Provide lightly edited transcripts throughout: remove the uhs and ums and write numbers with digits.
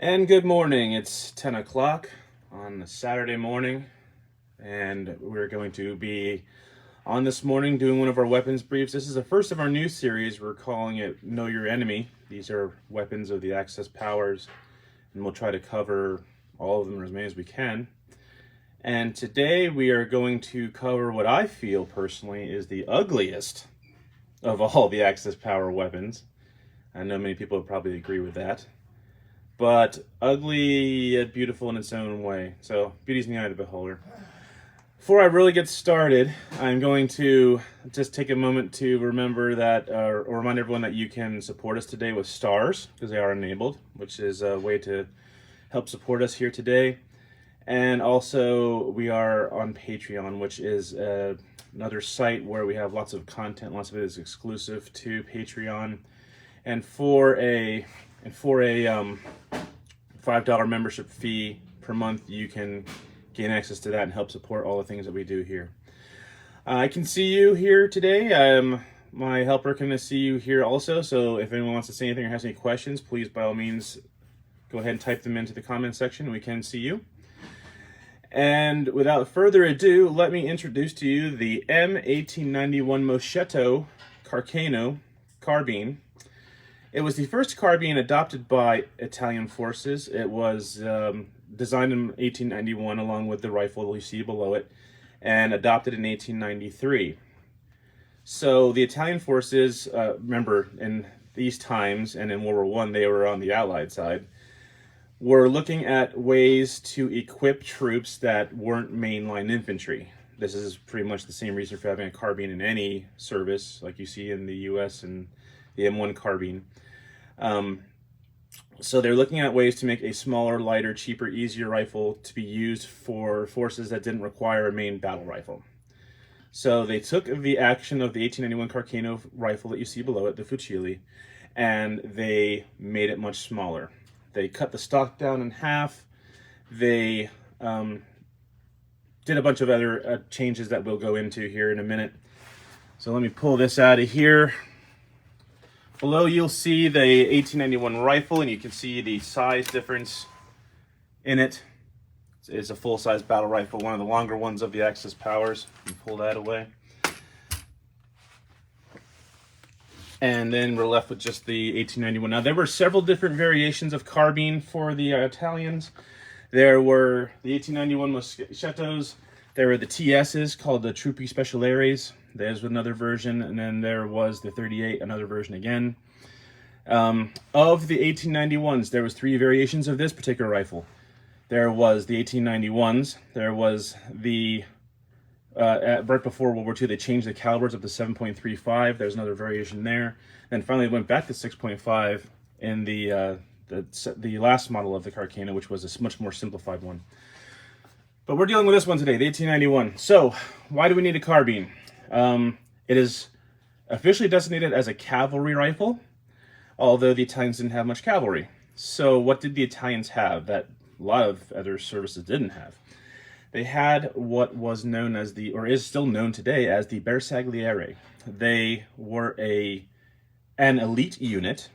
And good morning. It's 10 o'clock on a Saturday morning, and we're going to be on this morning doing one of our weapons briefs. This is the first of our new series. We're calling it Know Your Enemy. These are weapons of the Axis powers, and we'll try to cover all of them, or as many as we can. And today we are going to cover what I feel personally is the ugliest of all the Axis power weapons. I know many people would probably agree with that. But ugly yet beautiful in its own way. So beauty's in the eye of the beholder. Before I really get started, I'm going to just take a moment to remember that, or remind everyone that you can support us today with stars, because they are enabled, which is a way to help support us here today. And also, we are on Patreon, which is another site where we have lots of content. Lots of it is exclusive to Patreon. And for a $5 membership fee per month, you can gain access to that and help support all the things that we do here. I can see you here today. My helper can see you here also, so if anyone wants to say anything or has any questions, please by all means go ahead and type them into the comment section. We can see you. And without further ado, let me introduce to you the M-1891 Moschetto Carcano carbine. It was the first carbine adopted by Italian forces. It was designed in 1891 along with the rifle you see below it, and adopted in 1893. So the Italian forces, remember in these times and in World War I, they were on the Allied side, were looking at ways to equip troops that weren't mainline infantry. This is pretty much the same reason for having a carbine in any service, like you see in the US and the M1 carbine. So they're looking at ways to make a smaller, lighter, cheaper, easier rifle to be used for forces that didn't require a main battle rifle. So they took the action of the 1891 Carcano rifle that you see below it, the Fucili, and they made it much smaller. They cut the stock down in half. They did a bunch of other changes that we'll go into here in a minute. So let me pull this out of here. Below you'll see the 1891 rifle, and you can see the size difference in it. It's a full-size battle rifle, one of the longer ones of the Axis powers. You can pull that away. And then we're left with just the 1891. Now, there were several different variations of carbine for the Italians. There were the 1891 Moschettos. There were the TSs called the Truppi Specialeres. There's another version. And then there was the 38, another version again. Of the 1891s, there was three variations of this particular rifle. There was the 1891s. There was the right before World War II, they changed the calibers up to 7.35. There's another variation there. And finally, it went back to 6.5 in the last model of the Carcano, which was a much more simplified one. But we're dealing with this one today, the 1891. So, why do we need a carbine? It is officially designated as a cavalry rifle, although the Italians didn't have much cavalry. So, what did the Italians have that a lot of other services didn't have? They had what was known as or is still known today as the Bersaglieri. They were an elite unit.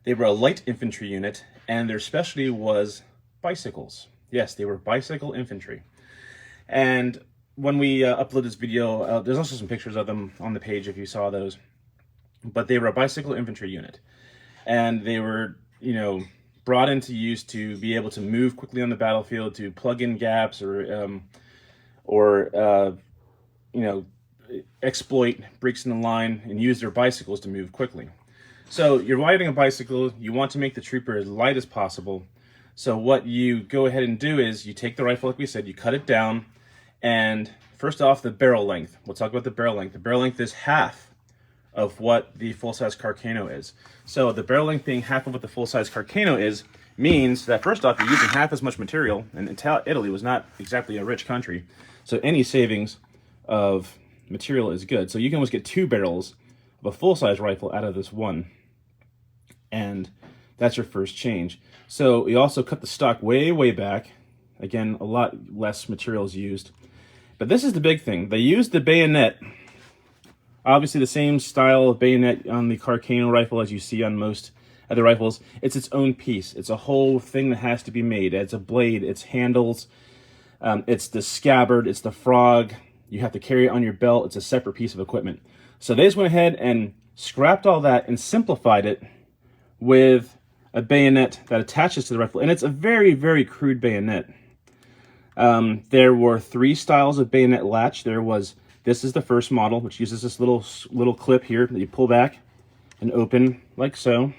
They were a light infantry unit, and their specialty was bicycles. Yes, they were bicycle infantry. And when we upload this video, there's also some pictures of them on the page if you saw those. But they were a bicycle infantry unit. And they were, brought into use to be able to move quickly on the battlefield, to plug in gaps or exploit breaks in the line and use their bicycles to move quickly. So you're riding a bicycle, you want to make the trooper as light as possible. So what you go ahead and do is you take the rifle, like we said, you cut it down, and first off, the barrel length. We'll talk about the barrel length. The barrel length is half of what the full-size Carcano is. So the barrel length being half of what the full-size Carcano is means that first off, you're using half as much material, and Italy was not exactly a rich country, so any savings of material is good. So you can almost get two barrels of a full-size rifle out of this one, and that's your first change. So you also cut the stock way, way back. Again, a lot less material is used. But this is the big thing. They used the bayonet. Obviously the same style of bayonet on the Carcano rifle as you see on most of the rifles, it's its own piece. It's a whole thing that has to be made. It's a blade, it's handles, it's the scabbard, it's the frog. You have to carry it on your belt. It's a separate piece of equipment. So they just went ahead and scrapped all that and simplified it with a bayonet that attaches to the rifle. And it's a very, very crude bayonet. There were 3 styles of bayonet latch. This is the first model, which uses this little clip here that you pull back and open like so.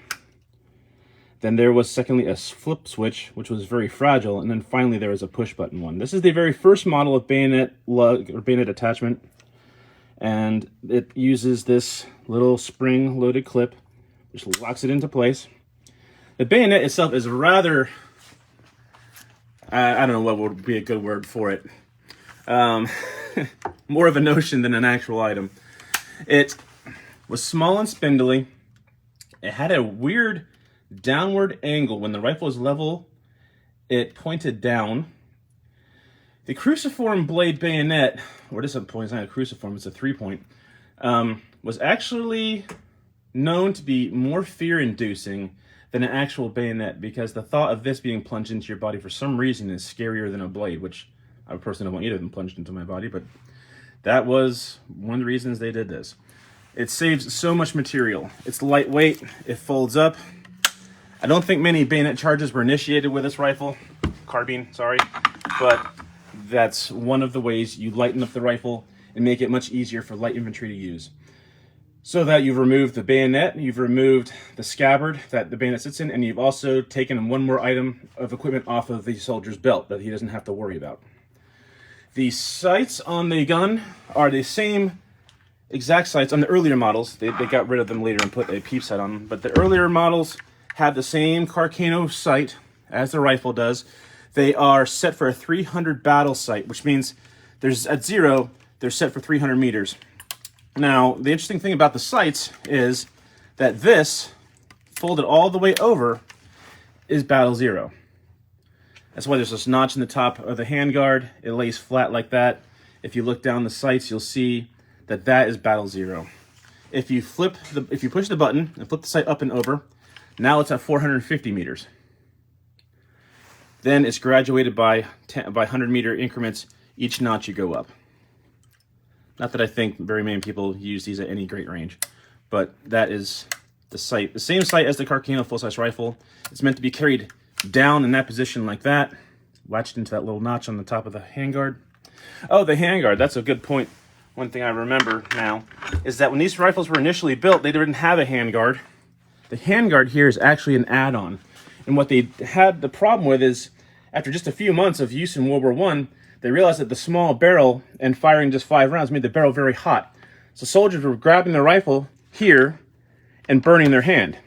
Then there was secondly a flip switch, which was very fragile, and then finally there was a push button one. This is the very first model of bayonet lug or bayonet attachment, and it uses this little spring loaded clip which locks it into place. The bayonet itself is rather, I don't know what would be a good word for it. More of a notion than an actual item. It was small and spindly. It had a weird downward angle. When the rifle was level, it pointed down. The cruciform blade bayonet, or this point is not a cruciform, it's a 3-point, was actually known to be more fear-inducing than an actual bayonet, because the thought of this being plunged into your body for some reason is scarier than a blade, which I personally don't want either of them plunged into my body, but that was one of the reasons they did this. It saves so much material. It's lightweight, it folds up. I don't think many bayonet charges were initiated with this rifle, carbine, sorry, but that's one of the ways you lighten up the rifle and make it much easier for light infantry to use. So that you've removed the bayonet, you've removed the scabbard that the bayonet sits in, and you've also taken one more item of equipment off of the soldier's belt that he doesn't have to worry about. The sights on the gun are the same exact sights on the earlier models. They got rid of them later and put a peep sight on them, but the earlier models have the same Carcano sight as the rifle does. They are set for a 300 battle sight, which means at 0, they're set for 300 meters. Now, the interesting thing about the sights is that this, folded all the way over, is battle 0. That's why there's this notch in the top of the handguard. It lays flat like that. If you look down the sights, you'll see that that is battle 0. If you push the button and flip the sight up and over, now it's at 450 meters. Then it's graduated by 100-meter increments each notch you go up. Not that I think very many people use these at any great range, but that is the sight. The same sight as the Carcano full-size rifle. It's meant to be carried down in that position like that, latched into that little notch on the top of the handguard. Oh, the handguard, that's a good point. One thing I remember now is that when these rifles were initially built, they didn't have a handguard. The handguard here is actually an add-on. And what they had the problem with is, after just a few months of use in World War I, they realized that the small barrel and firing just 5 rounds made the barrel very hot. So soldiers were grabbing their rifle here and burning their hand.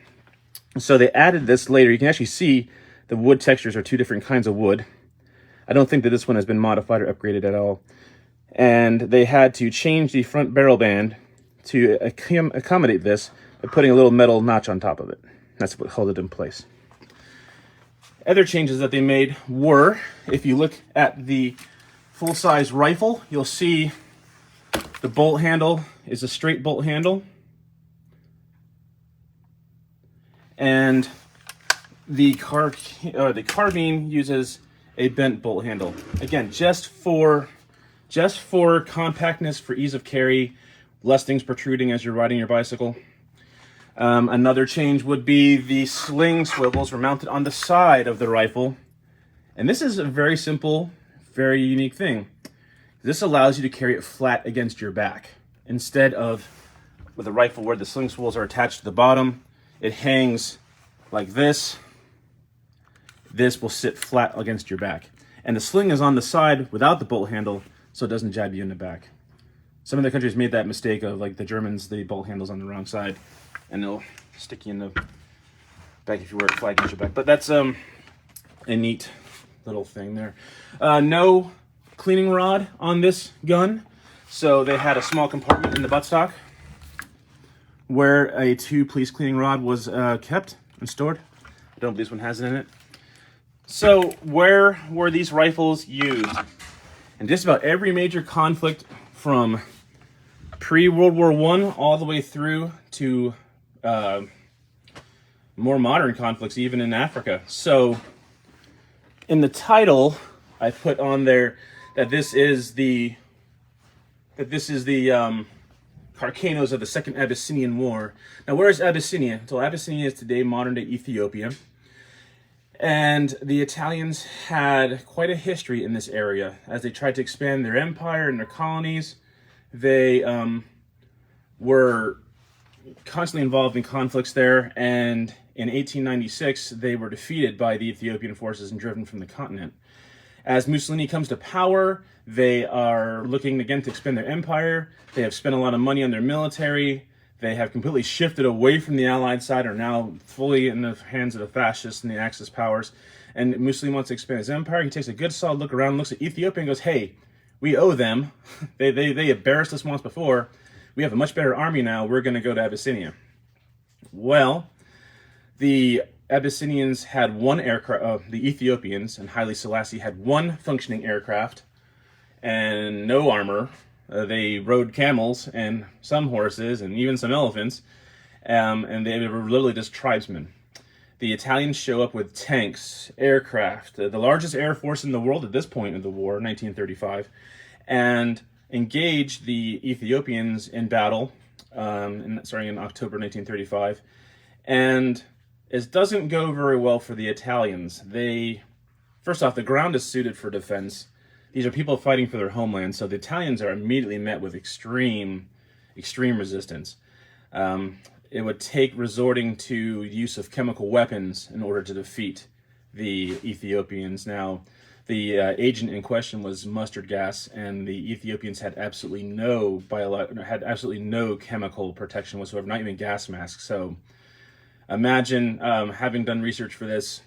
So they added this later. You can actually see the wood textures are 2 different kinds of wood. I don't think that this one has been modified or upgraded at all. And they had to change the front barrel band to accommodate this by putting a little metal notch on top of it. That's what held it in place. Other changes that they made were, if you look at the full-size rifle, you'll see the bolt handle is a straight bolt handle. And the carbine uses a bent bolt handle. Again, just for compactness, for ease of carry, less things protruding as you're riding your bicycle. Another change would be the sling swivels were mounted on the side of the rifle. And this is a very simple, very unique thing. This allows you to carry it flat against your back. Instead of with a rifle where the sling swivels are attached to the bottom, it hangs like this. This will sit flat against your back. And the sling is on the side without the bolt handle, so it doesn't jab you in the back. Some of the countries made that mistake of, like the Germans, the bolt handle's on the wrong side, and they'll stick you in the back if you wear it flat against your back. But that's a neat little thing there. No cleaning rod on this gun, so they had a small compartment in the buttstock where a 2-piece cleaning rod was kept and stored. I don't believe this one has it in it. So where were these rifles used? In just about every major conflict from pre-World War I all the way through to more modern conflicts, even in Africa. So in the title, I put on there that this is the Carcanos of the Second Abyssinian War. Now, where is Abyssinia? So Abyssinia is today modern-day Ethiopia. And the Italians had quite a history in this area. As they tried to expand their empire and their colonies, they were constantly involved in conflicts there. And in 1896, they were defeated by the Ethiopian forces and driven from the continent. As Mussolini comes to power, they are looking again to expand their empire. They have spent a lot of money on their military. They have completely shifted away from the Allied side, are now fully in the hands of the fascists and the Axis powers. And Mussolini wants to expand his empire. He takes a good solid look around, looks at Ethiopia and goes, hey, we owe them. They embarrassed us once before. We have a much better army now. We're going to go to Abyssinia. Well, the Abyssinians had one aircraft, the Ethiopians and Haile Selassie had one functioning aircraft and no armor. They rode camels and some horses and even some elephants, and they were literally just tribesmen. The Italians show up with tanks, aircraft, the largest air force in the world at this point of the war, 1935, and engage the Ethiopians in battle, starting in October 1935, and it doesn't go very well for the Italians. First off, the ground is suited for defense. These are people fighting for their homeland, so the Italians are immediately met with extreme resistance. It would take resorting to use of chemical weapons in order to defeat the Ethiopians. Now, the agent in question was mustard gas, and the Ethiopians had absolutely no chemical protection whatsoever, not even gas masks. So imagine, having done research for this,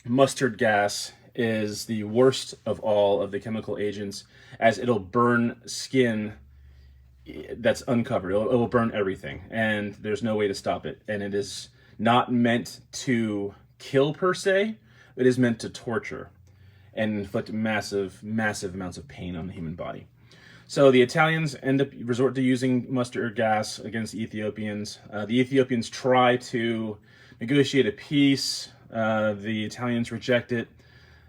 mustard gas is the worst of all of the chemical agents, as it'll burn skin that's uncovered. It will burn everything, and there's no way to stop it. And it is not meant to kill per se. It is meant to torture and inflict massive amounts of pain on the human body. So the Italians resort to using mustard gas against the Ethiopians. The Ethiopians try to negotiate a peace. The Italians reject it.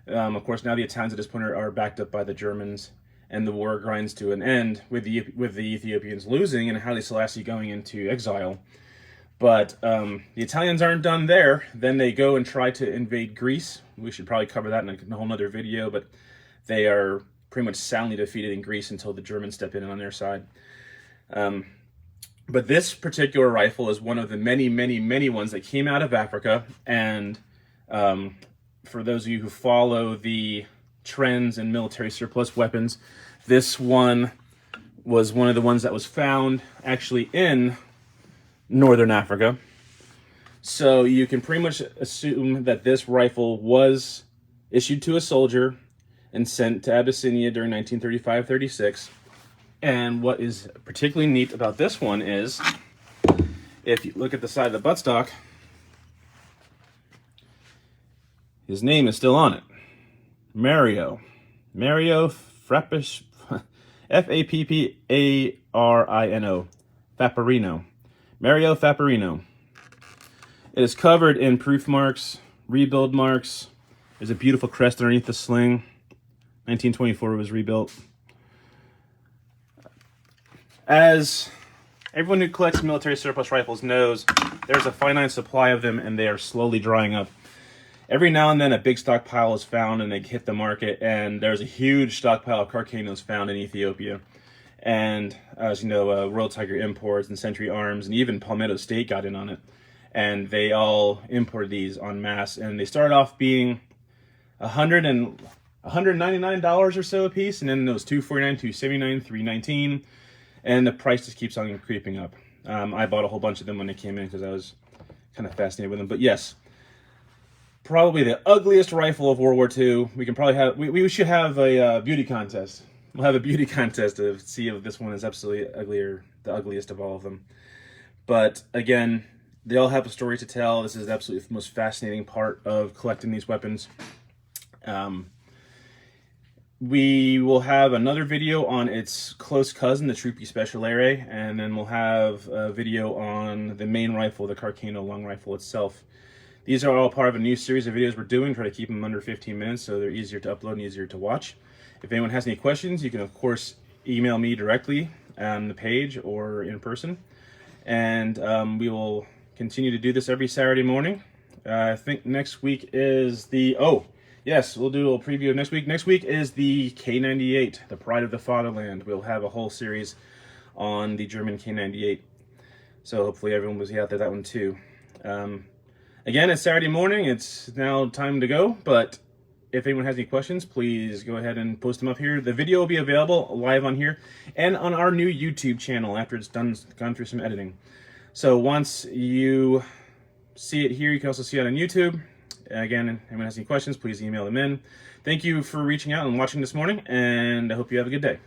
Of course, now the Italians at this point are backed up by the Germans, and the war grinds to an end with the Ethiopians losing and Haile Selassie going into exile. But the Italians aren't done there. Then they go and try to invade Greece. We should probably cover that in a whole other video, but they are pretty much soundly defeated in Greece until the Germans step in on their side. But this particular rifle is one of the many ones that came out of Africa, and for those of you who follow the trends in military surplus weapons, this one was one of the ones that was found actually in Northern Africa. So you can pretty much assume that this rifle was issued to a soldier and sent to Abyssinia during 1935-36. And what is particularly neat about this one is, if you look at the side of the buttstock, his name is still on it. Mario Frappish, F-A-P-P-A-R-I-N-O, Fapparino. Mario Fapparino. It is covered in proof marks, rebuild marks. There's a beautiful crest underneath the sling. 1924 it was rebuilt. As everyone who collects military surplus rifles knows, there's a finite supply of them, and they are slowly drying up. Every now and then a big stockpile is found and they hit the market, and there's a huge stockpile of Carcanos found in Ethiopia. And as you know, Royal Tiger Imports and Century Arms and even Palmetto State got in on it. And they all imported these en masse, and they started off being $199 or so a piece, and then it was $249, $279, $319, and the price just keeps on creeping up. I bought a whole bunch of them when they came in because I was kind of fascinated with them. But yes, probably the ugliest rifle of World War II. We can probably have, we should have a beauty contest. We'll have a beauty contest to see if this one is absolutely ugly or the ugliest of all of them. But again, they all have a story to tell. This is absolutely the most fascinating part of collecting these weapons. We will have another video on its close cousin, the Troopy Special Array, and then we'll have a video on the main rifle, the Carcano long rifle itself. These are all part of a new series of videos we're doing. Try to keep them under 15 minutes so they're easier to upload and easier to watch. If anyone has any questions, you can of course email me directly on the page or in person. And we will continue to do this every Saturday morning. I think next week is the... Oh, yes, we'll do a preview of next week. Next week is the K98, the Pride of the Fatherland. We'll have a whole series on the German K98. So hopefully everyone will see out there that one too. Again, it's Saturday morning. It's now time to go. But if anyone has any questions, please go ahead and post them up here. The video will be available live on here and on our new YouTube channel after it's gone through some editing. So once you see it here, you can also see it on YouTube. Again, if anyone has any questions, please email them in. Thank you for reaching out and watching this morning, and I hope you have a good day.